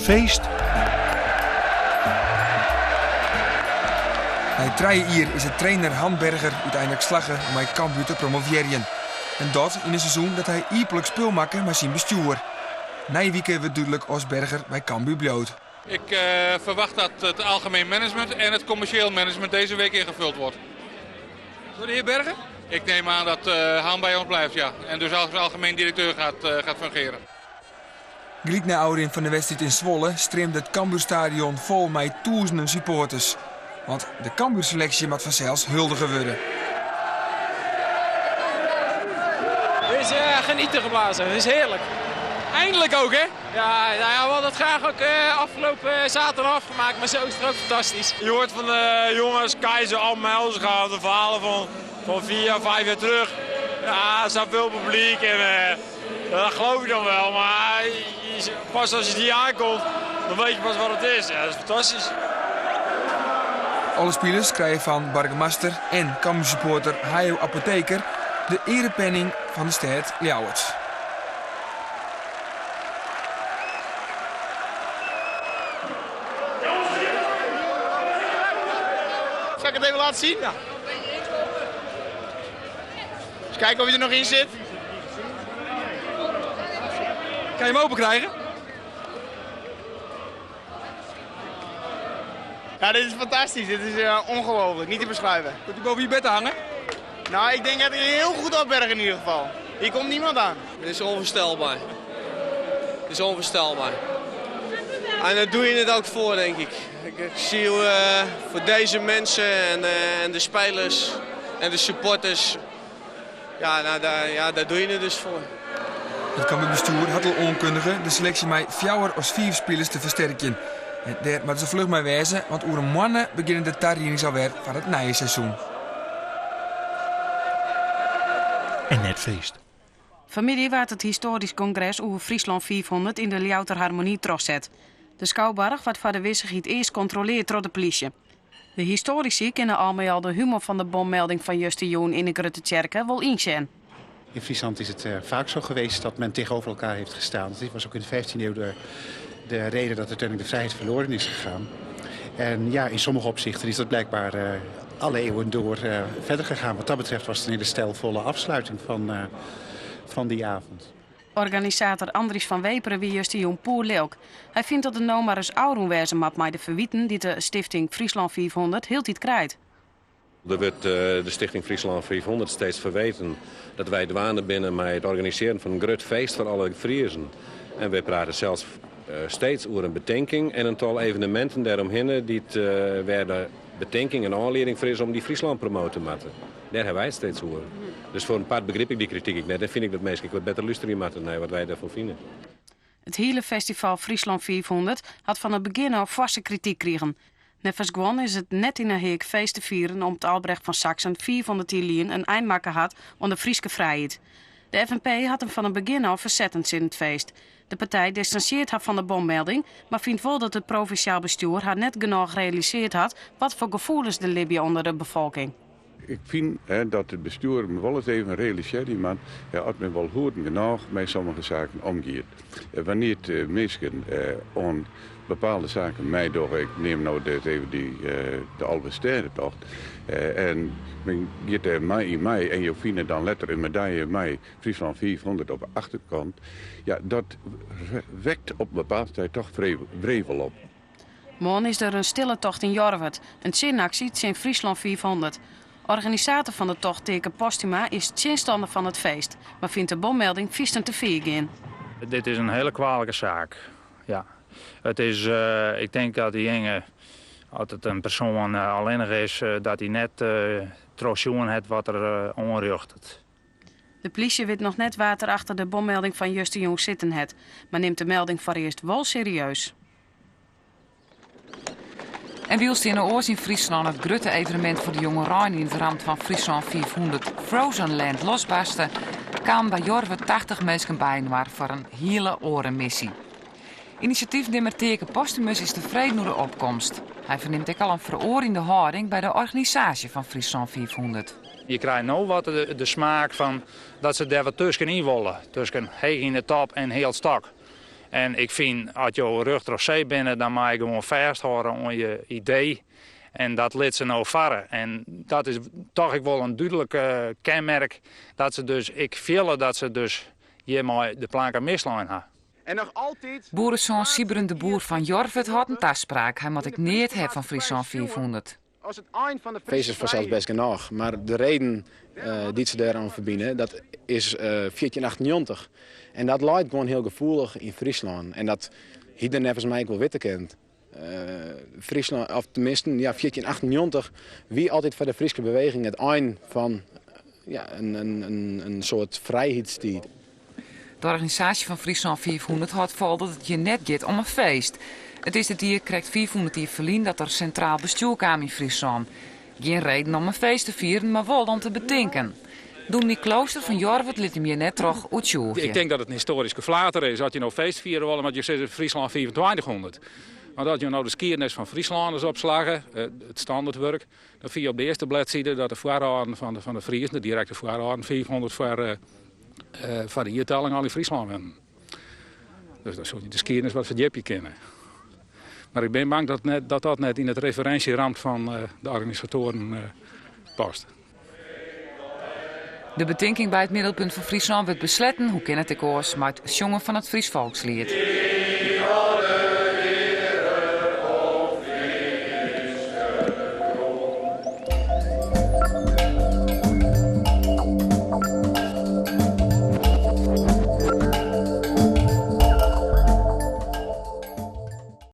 feest. Bij 3 jaar is de trainer Hamberger uiteindelijk slagen om bij Cambuur te promoveren. En dat in een seizoen dat hij iepelijk spul maakte met zijn bestuur. Nijwieken wordt duidelijk als Berger bij Cambuur bloot. Ik verwacht dat het algemeen management en het commercieel management deze week ingevuld wordt. Door de heer Berger? Ik neem aan dat Han bij ons blijft, ja. En dus als algemeen directeur gaat fungeren. Griet na oudering van de wedstrijd in Zwolle streamt het Cambuurstadion vol met duizenden supporters. Want de Cambuurselectie moet vanzelfs huldiger worden. Het is genieten geblazen, het is heerlijk. Eindelijk ook, hè? Ja, we hadden het graag ook afgelopen zaterdag afgemaakt, maar zo is het ook fantastisch. Je hoort van de jongens, Keizer, Almels gaan, de verhalen van 4, 5 jaar terug. Ja, er staat veel publiek en dat geloof ik dan wel, maar pas als je die aankomt, dan weet je pas wat het is. Ja, dat is fantastisch. Alle spelers krijgen van Burgemeester en Cambuursupporter Hajo Apotheker de erepenning van de stad Ljouwert. Zal ik het even laten zien? Ja. Eens kijken of je er nog in zit. Kan je hem open krijgen? Ja, dit is fantastisch. Dit is ongelooflijk. Niet te beschrijven. Moet hij boven je bed hangen? Nou, ik denk dat hij heel goed opbergen in ieder geval. Hier komt niemand aan. Het is onvoorstelbaar. Het is onvoorstelbaar. En daar doe je het ook voor, denk ik. Ik zie voor deze mensen en de spelers en de supporters, daar doe je het dus voor. Het Cambuurbestuur had al onkundige de selectie met 4 of 5 spelers te versterken. En daar moet ze vlug mee wijzen, want over een maanden beginnen de trainingen alweer van het nieuwe seizoen. En net feest. Vanmiddag werd het historisch congres over Friesland 500 in de Ljouwter Harmonie trosset. De schouwburg wordt voor de wissigheid eerst controleerd door de politie. De historici kennen al de humor van de bommelding van Juste Joen in de Grutte Tjerken wel inzien. In Friesland is het vaak zo geweest dat men tegenover elkaar heeft gestaan. Dit was ook in de 15e eeuw de reden dat uiteindelijk de vrijheid verloren is gegaan. En ja, in sommige opzichten is dat blijkbaar alle eeuwen door verder gegaan. Wat dat betreft was het een hele stijlvolle afsluiting van die avond. Organisator Andries van Weperen wie Juste Joen poer leuk. Hij vindt dat de nou maar eens ouder wezen mag met de verwieten die de stichting Friesland 500 heel tijd krijgt. Er wordt de stichting Friesland 500 steeds verweten dat wij dwanen binnen met het organiseren van een groot feest voor alle Friezen. En wij praten zelfs steeds over een bedenking en een tal evenementen daaromheen die waar de bedenking en aanleiding voor is om die Friesland promoten te maken. Daar hebben wij het steeds over. Dus voor een part begrip ik die kritiek net en vind ik dat mensen wat beter luisteren moeten naar wat wij daarvan vinden. Het hele festival Friesland 500 had van het begin al vaste kritiek gekregen. Net als gewoon is het net in een heek feest te vieren om het Albrecht van Saxen 400 jaar een eindmaker had aan de Frieske vrijheid. De FNP had hem van het begin al verzettend in het feest. De partij distancieert haar van de bommelding, maar vindt wel dat het provinciaal bestuur haar net genoeg gerealiseerd had wat voor gevoelens er libben onder de bevolking. Ik vind dat het bestuur me wel eens even realiseert, maar als men wel goed genoeg met sommige zaken omgaat. Wanneer het mensen aan bepaalde zaken mij door, ik neem nou even de Alberstedentocht, en men gaat er in mei en je vindt dan letter een medaille mei Friesland 500 op de achterkant. Ja, dat wekt op bepaalde tijd toch wrevel op. Morgen is er een stille tocht in Jorwert, een zinactie in Friesland 500. Organisator van de tocht, Teke Postuma, is tjinstander van het feest, maar vindt de bommelding viesten te vier in. Dit is een hele kwalijke zaak. Ja. Het is, ik denk dat die jongen, als het een persoon alleenig is, dat hij net trouwens heeft wat er onrucht. De politie weet nog net wat er achter de bommelding van Juste Jong zitten het, maar neemt de melding voor eerst wel serieus. En wielst in de oors in Friesland het grote evenement voor de jonge Rijn in het raam van Friesland 500 Frozen Land losbarsten, kwamen bij Jorwert 80 mensen bij voor een hele orenmissie. Initiatiefnemer Teke Postumus is tevreden over de opkomst. Hij verneemt ook al een veroordeelde houding bij de organisatie van Friesland 500. Je krijgt nu wat de smaak van dat ze daar wat tussenin willen. Tussen heeg in de top en heel stok. En ik vind, als je rug door zee bent, dan mag je gewoon vasthouden aan je idee. En dat liet ze nou varen. En dat is toch ik wel een duidelijk kenmerk. Dat ze dus, ik voel dat ze dus hiermee de planken mislaan hebben. En nog altijd... Boerenzoon Siebren de Boer van Jorvet had een taspraak. Hij moet ik niet hebben van Friesland 400. Feest is vanzelfs best genoeg, maar de reden die ze daaraan verbinden, dat is 1498. En dat lijkt gewoon heel gevoelig in Friesland. En dat iedereen nevens mij wel weten kent. Friesland, of tenminste, ja, 1498, wie altijd voor de Friese beweging het eind van een soort vrijheidstijd. De organisatie van Friesland 400 had vol dat het je net gaat om een feest. Het is het hier krijgt 400 jaar verlien dat er centraal bestuur kwam in Friesland. Geen reden om een feest te vieren, maar wel om te betinken. Dominee Klooster van Jorvet liet hem je net terug uitsjoegen. Ik denk dat het een historisch geflater is. Dat je nou feest vieren wil, want je zit in Friesland 2400. Maar dat je nou de skiernis van Frieslanders opslagen, het standaardwerk, dan zie je op de eerste bladzijde dat de voorhouden van de Friesen, de directe voorhouden, 500 voor de hiertelling al in Friesland werden. Dus dat zou je de skiernis wat verdiepje kennen. Maar ik ben bang dat net in het referentierand van de organisatoren past. De betinking bij het middelpunt van Friesland werd besletten, hoe ken het ik oors, maar het jongen van het Fries volkslied.